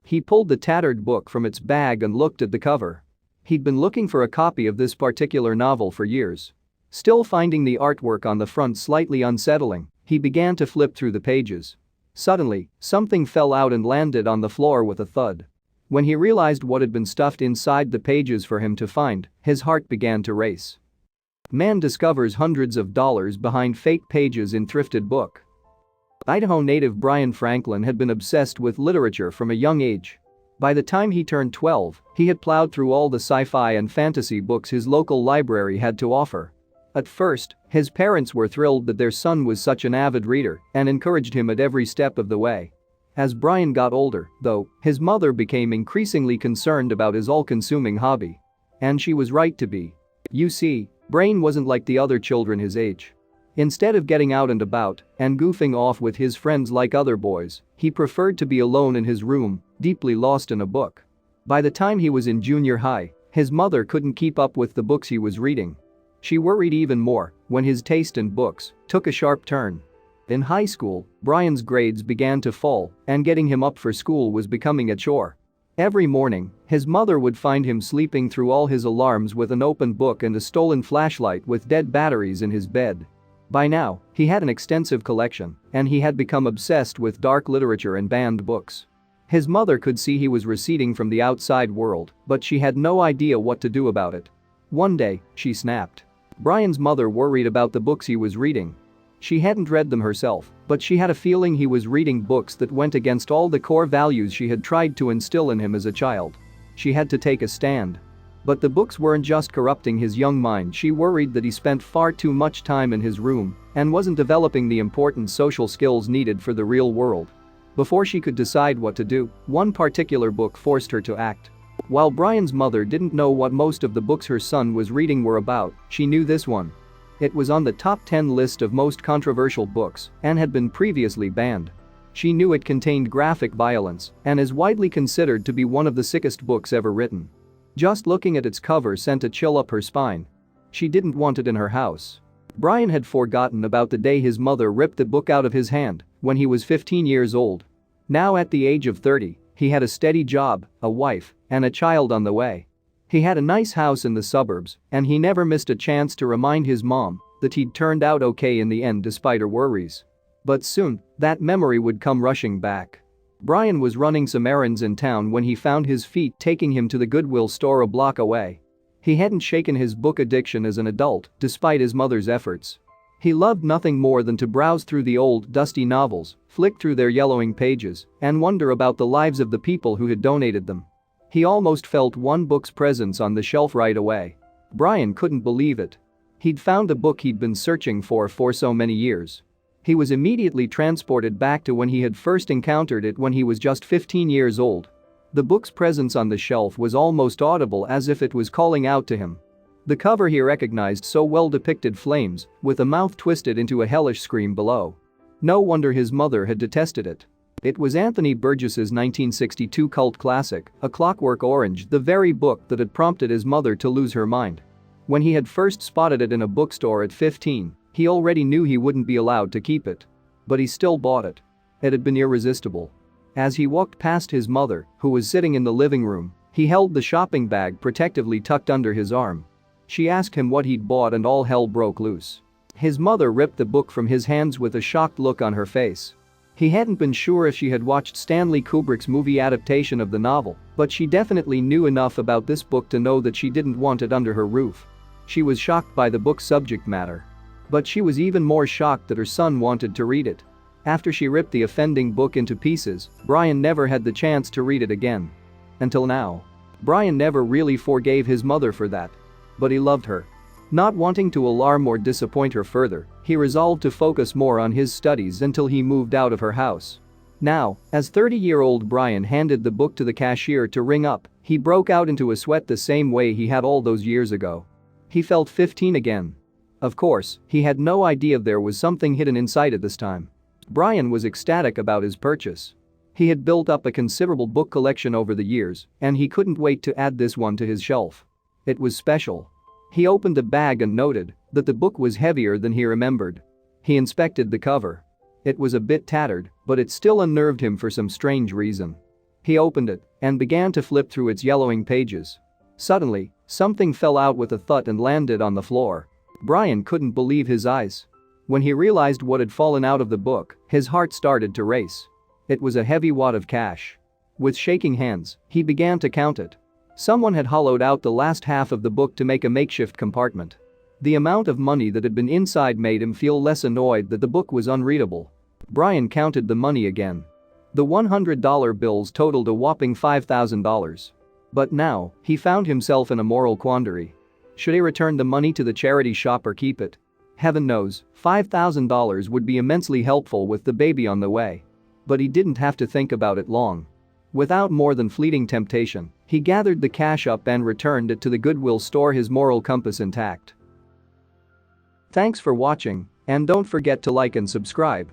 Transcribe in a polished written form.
He pulled the tattered book from its bag and looked at the cover. He'd been looking for a copy of this particular novel for years. Still finding the artwork on the front slightly unsettling, he began to flip through the pages. Suddenly, something fell out and landed on the floor with a thud. When he realized what had been stuffed inside the pages for him to find, his heart began to race. Man discovers hundreds of dollars behind fake pages in thrifted book. Idaho native Brian Franklin had been obsessed with literature from a young age. By the time he turned 12, he had plowed through all the sci-fi and fantasy books his local library had to offer. At first, his parents were thrilled that their son was such an avid reader and encouraged him at every step of the way. As Brian got older, though, his mother became increasingly concerned about his all-consuming hobby. And she was right to be. You see, Brian wasn't like the other children his age. Instead of getting out and about and goofing off with his friends like other boys, he preferred to be alone in his room, deeply lost in a book. By the time he was in junior high, his mother couldn't keep up with the books he was reading. She worried even more when his taste in books took a sharp turn. In high school, Brian's grades began to fall, and getting him up for school was becoming a chore. Every morning, his mother would find him sleeping through all his alarms with an open book and a stolen flashlight with dead batteries in his bed. By now, he had an extensive collection, and he had become obsessed with dark literature and banned books. His mother could see he was receding from the outside world, but she had no idea what to do about it. One day, she snapped. Brian's mother worried about the books he was reading. She hadn't read them herself, but she had a feeling he was reading books that went against all the core values she had tried to instill in him as a child. She had to take a stand. But the books weren't just corrupting his young mind. She worried that he spent far too much time in his room and wasn't developing the important social skills needed for the real world. Before she could decide what to do, one particular book forced her to act. While Brian's mother didn't know what most of the books her son was reading were about, she knew this one. It was on the top 10 list of most controversial books and had been previously banned. She knew it contained graphic violence and is widely considered to be one of the sickest books ever written. Just looking at its cover sent a chill up her spine. She didn't want it in her house. Brian had forgotten about the day his mother ripped the book out of his hand when he was 15 years old. Now at the age of 30, he had a steady job, a wife, and a child on the way. He had a nice house in the suburbs, and he never missed a chance to remind his mom that he'd turned out okay in the end despite her worries. But soon, that memory would come rushing back. Brian was running some errands in town when he found his feet taking him to the Goodwill store a block away. He hadn't shaken his book addiction as an adult, despite his mother's efforts. He loved nothing more than to browse through the old, dusty novels, flick through their yellowing pages, and wonder about the lives of the people who had donated them. He almost felt one book's presence on the shelf right away. Brian couldn't believe it. He'd found the book he'd been searching for so many years. He was immediately transported back to when he had first encountered it when he was just 15 years old. The book's presence on the shelf was almost audible, as if it was calling out to him. The cover he recognized so well depicted flames, with a mouth twisted into a hellish scream below. No wonder his mother had detested it. It was Anthony Burgess's 1962 cult classic, A Clockwork Orange, the very book that had prompted his mother to lose her mind. When he had first spotted it in a bookstore at 15, he already knew he wouldn't be allowed to keep it. But he still bought it. It had been irresistible. As he walked past his mother, who was sitting in the living room, he held the shopping bag protectively tucked under his arm. She asked him what he'd bought and all hell broke loose. His mother ripped the book from his hands with a shocked look on her face. He hadn't been sure if she had watched Stanley Kubrick's movie adaptation of the novel, but she definitely knew enough about this book to know that she didn't want it under her roof. She was shocked by the book's subject matter. But she was even more shocked that her son wanted to read it. After she ripped the offending book into pieces, Brian never had the chance to read it again. Until now. Brian never really forgave his mother for that. But he loved her. Not wanting to alarm or disappoint her further, he resolved to focus more on his studies until he moved out of her house. Now, as 30-year-old Brian handed the book to the cashier to ring up, he broke out into a sweat the same way he had all those years ago. He felt 15 again. Of course, he had no idea there was something hidden inside it this time. Brian was ecstatic about his purchase. He had built up a considerable book collection over the years, and he couldn't wait to add this one to his shelf. It was special. He opened the bag and noted that the book was heavier than he remembered. He inspected the cover. It was a bit tattered, but it still unnerved him for some strange reason. He opened it and began to flip through its yellowing pages. Suddenly, something fell out with a thud and landed on the floor. Brian couldn't believe his eyes. When he realized what had fallen out of the book, his heart started to race. It was a heavy wad of cash. With shaking hands, he began to count it. Someone had hollowed out the last half of the book to make a makeshift compartment. The amount of money that had been inside made him feel less annoyed that the book was unreadable. Brian counted the money again. The $100 bills totaled a whopping $5,000. But now, he found himself in a moral quandary. Should he return the money to the charity shop or keep it? Heaven knows, $5,000 would be immensely helpful with the baby on the way. But he didn't have to think about it long. Without more than fleeting temptation, he gathered the cash up and returned it to the Goodwill store, his moral compass intact. Thanks for watching, and don't forget to like and subscribe.